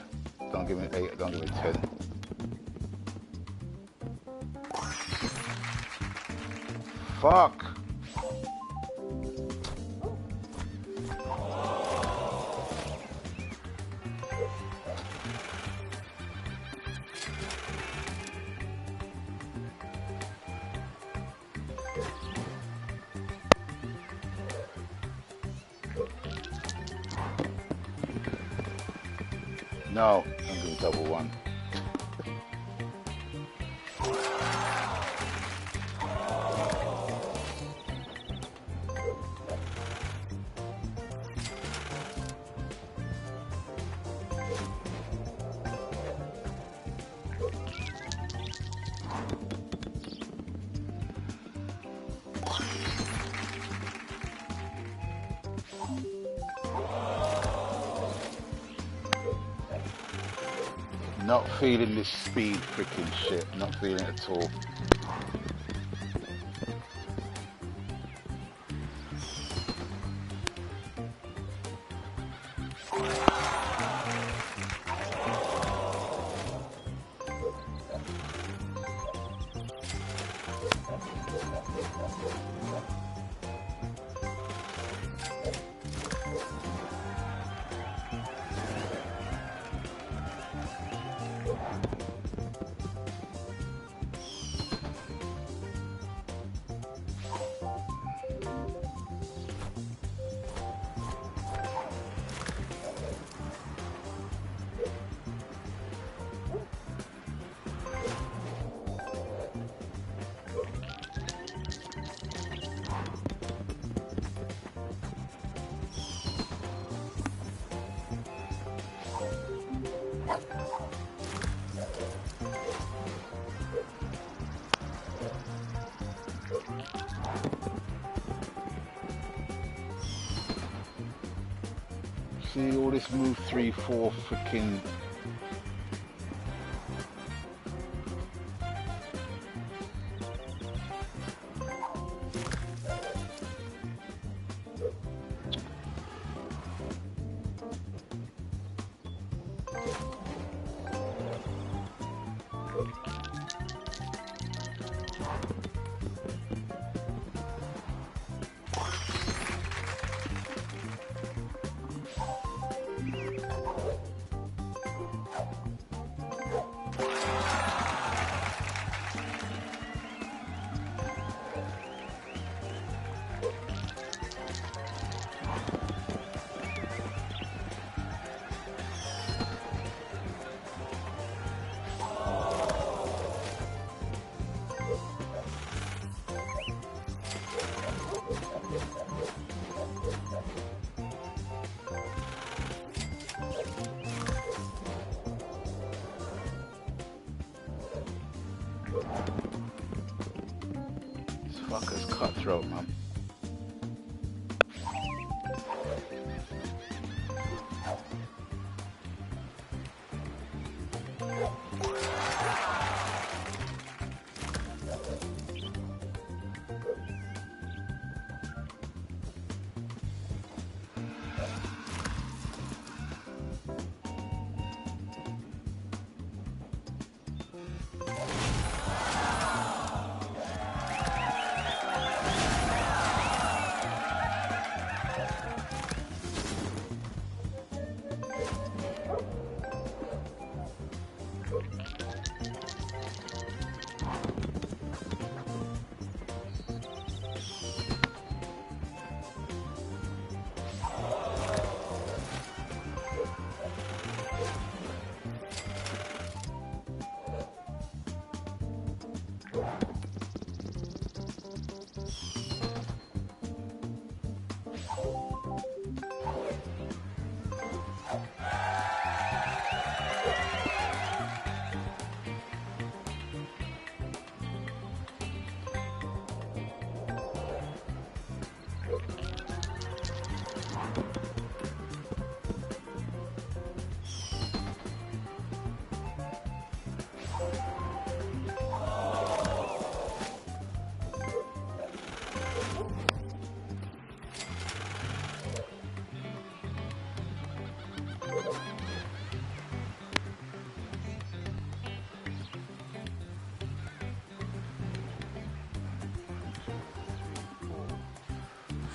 Don't give me 8, don't give me 10. Fuck! No, I'm doing double one. Not feeling this speed freaking shit, not feeling it at all. See all this move 3, 4 freaking. throat, man.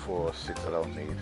Four or six I don't need.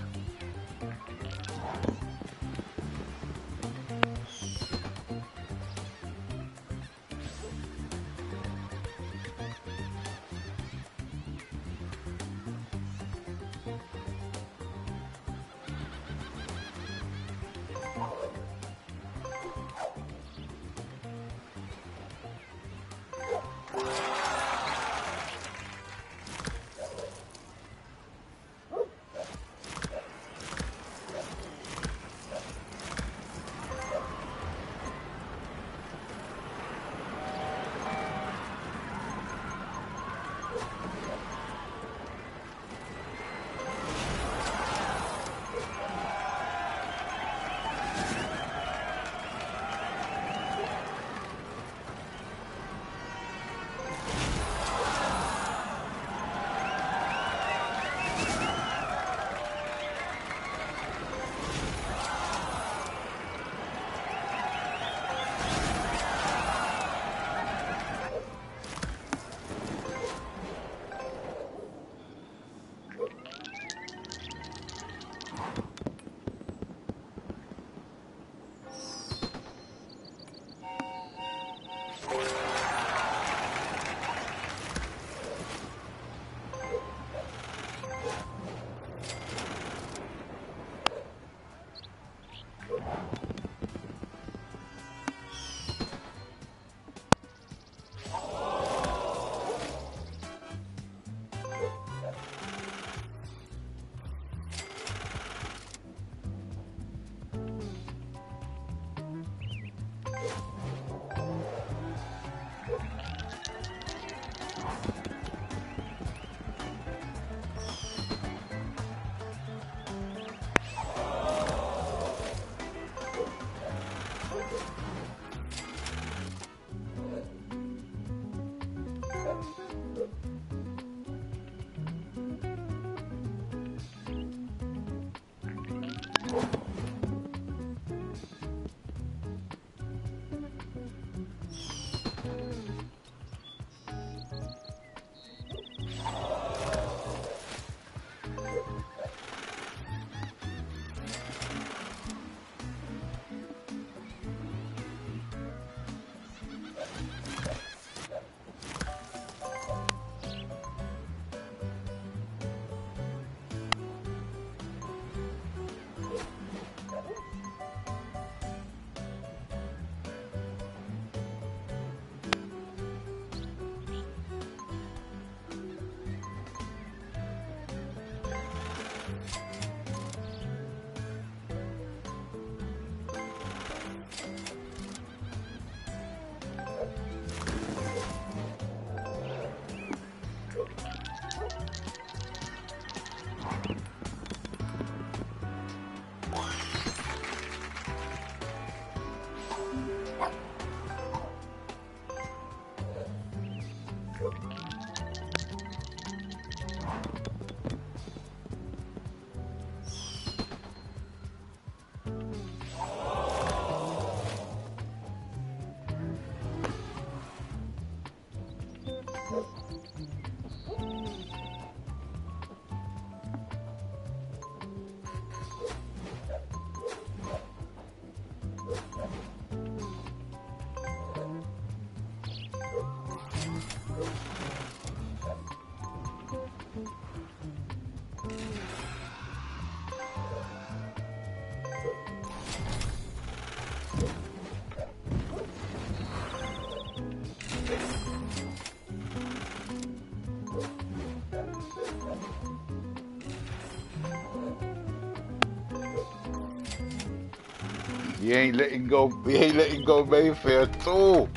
You ain't letting go. We ain't letting go Mayfair at all.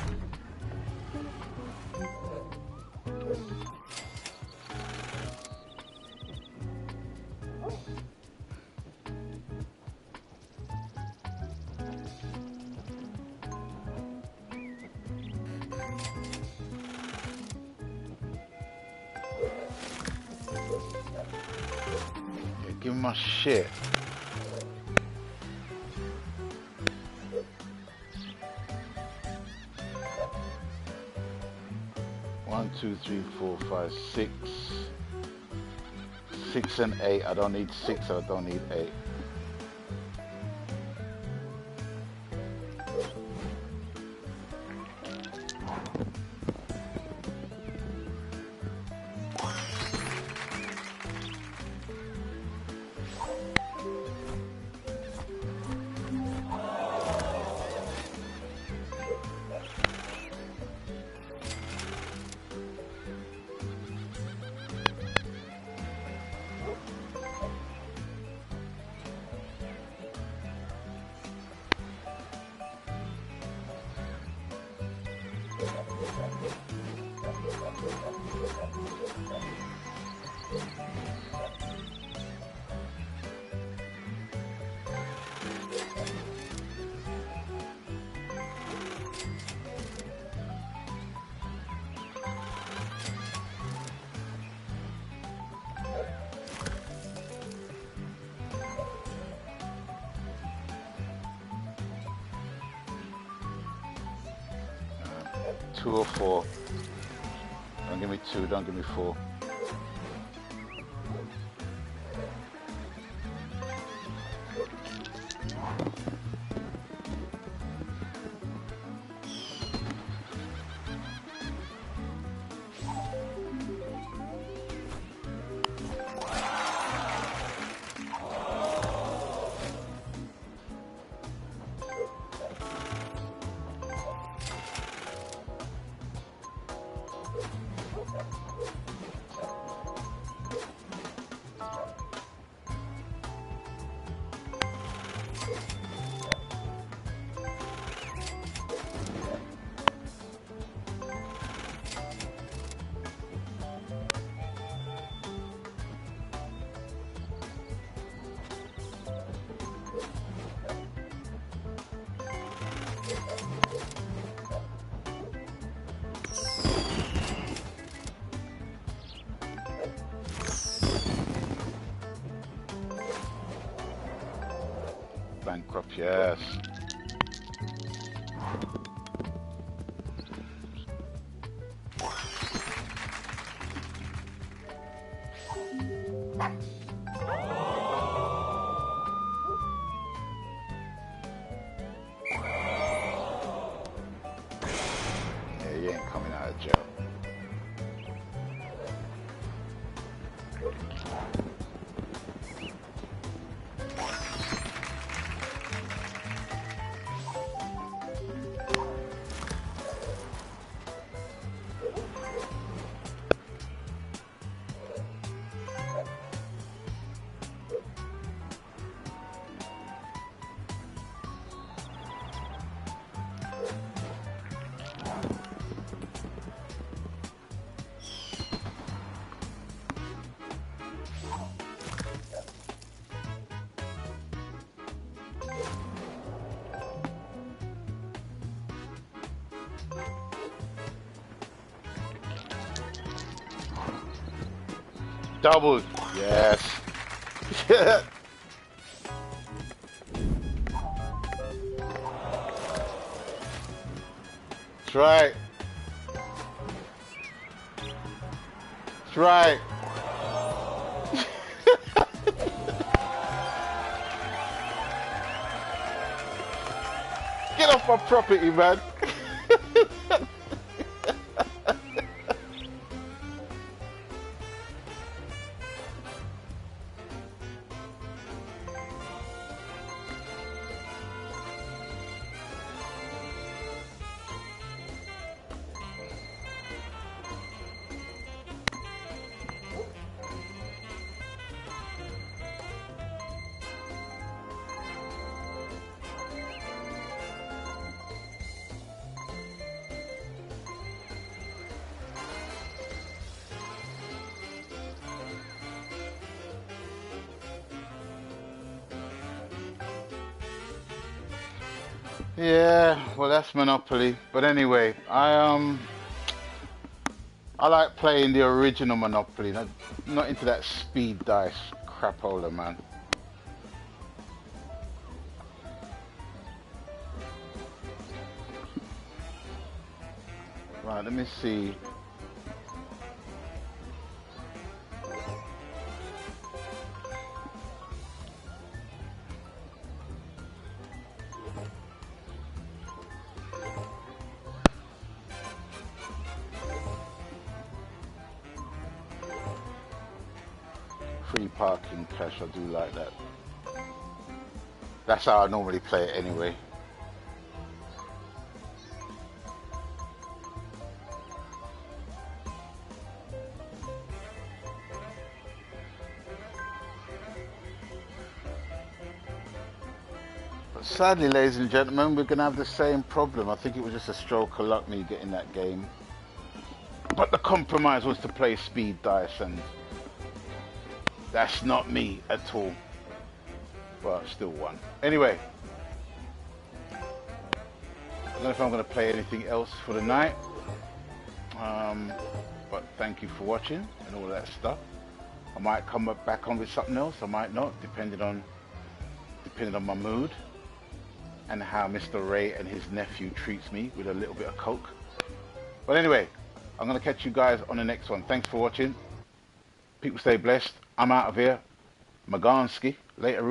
Yeah, give me my shit. One, two, three, four, five, six. 6 and 8. I don't need 6. I don't need 8. Two or 4. Don't give me 2, don't give me 4. Bankrupt, yes. Yeah, you ain't coming out of jail. Double, yes. Try. Try. Get off my property, man. Yeah, well that's Monopoly. But anyway, I like playing the original Monopoly. Not into that speed dice crapola, man. Right, let me see. Free parking cash, I do like that. That's how I normally play it anyway. But sadly, ladies and gentlemen, we're going to have the same problem. I think it was just a stroke of luck me getting that game. But the compromise was to play speed dice, and that's not me at all. Well, still won. Anyway, I don't know if I'm going to play anything else for the night. But thank you for watching and all that stuff. I might come back on with something else. I might not, depending on my mood and how Mr. Ray and his nephew treats me with a little bit of coke. But anyway, I'm going to catch you guys on the next one. Thanks for watching. People stay blessed. I'm out of here. Maganski. Later.